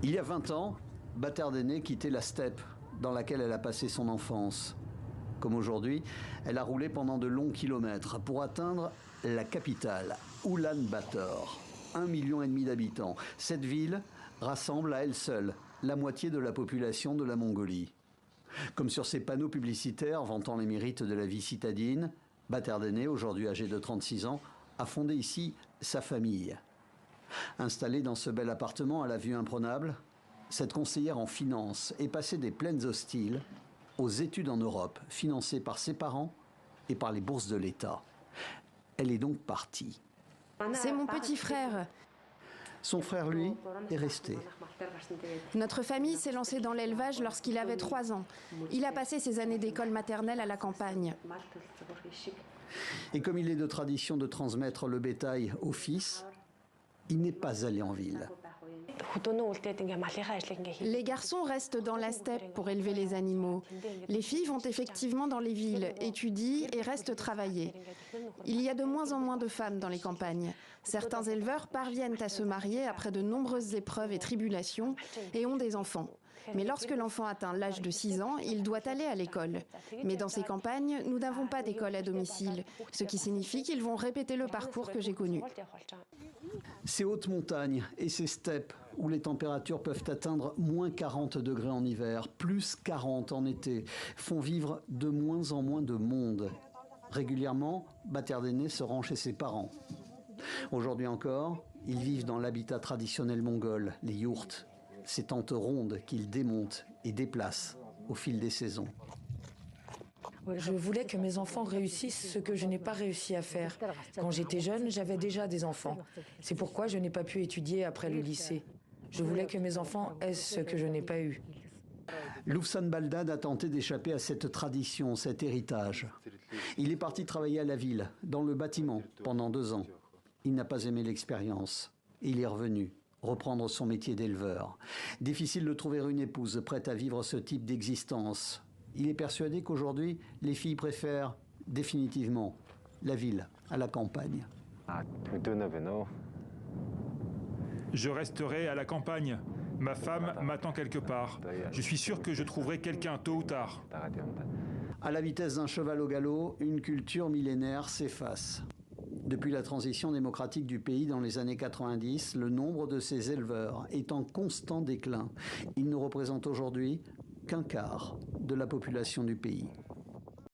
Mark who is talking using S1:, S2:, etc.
S1: Il y a 20 ans, Batardene quittait la steppe dans laquelle elle a passé son enfance. Comme aujourd'hui, elle a roulé pendant de longs kilomètres pour atteindre la capitale, Ulan-Bator. 1,5 million d'habitants. Cette ville rassemble à elle seule la moitié de la population de la Mongolie. Comme sur ses panneaux publicitaires vantant les mérites de la vie citadine, Batardene, aujourd'hui âgée de 36 ans, a fondé ici sa famille. Installée dans ce bel appartement à la vue imprenable, cette conseillère en finance est passée des plaines hostiles aux études en Europe, financées par ses parents et par les bourses de l'État. Elle est donc partie.
S2: C'est mon petit frère.
S1: Son frère, lui, est resté.
S2: Notre famille s'est lancée dans l'élevage lorsqu'il avait 3 ans. Il a passé ses années d'école maternelle à la campagne.
S1: Et comme il est de tradition de transmettre le bétail au fils, il n'est pas allé en ville.
S2: Les garçons restent dans la steppe pour élever les animaux. Les filles vont effectivement dans les villes, étudient et restent travailler. Il y a de moins en moins de femmes dans les campagnes. Certains éleveurs parviennent à se marier après de nombreuses épreuves et tribulations et ont des enfants. Mais lorsque l'enfant atteint l'âge de 6 ans, il doit aller à l'école. Mais dans ces campagnes, nous n'avons pas d'école à domicile, ce qui signifie qu'ils vont répéter le parcours que j'ai connu.
S1: Ces hautes montagnes et ces steppes où les températures peuvent atteindre moins 40 degrés en hiver, plus 40 en été, font vivre de moins en moins de monde. Régulièrement, Batardene se rend chez ses parents. Aujourd'hui encore, ils vivent dans l'habitat traditionnel mongol, les yourtes, ces tentes rondes qu'ils démontent et déplacent au fil des saisons.
S3: Je voulais que mes enfants réussissent ce que je n'ai pas réussi à faire. Quand j'étais jeune, j'avais déjà des enfants. C'est pourquoi je n'ai pas pu étudier après le lycée. Je voulais que mes enfants aient ce que je n'ai pas eu.
S1: Loufsan Baldad a tenté d'échapper à cette tradition, cet héritage. Il est parti travailler à la ville, dans le bâtiment, pendant 2 ans. Il n'a pas aimé l'expérience. Il est revenu reprendre son métier d'éleveur. Difficile de trouver une épouse prête à vivre ce type d'existence. Il est persuadé qu'aujourd'hui, les filles préfèrent définitivement la ville à la campagne.
S4: Je resterai à la campagne. Ma femme m'attend quelque part. Je suis sûr que je trouverai quelqu'un tôt ou tard.
S1: À la vitesse d'un cheval au galop, une culture millénaire s'efface. Depuis la transition démocratique du pays dans les années 90, le nombre de ces éleveurs est en constant déclin. Ils ne représentent aujourd'hui qu'un quart de la population du pays.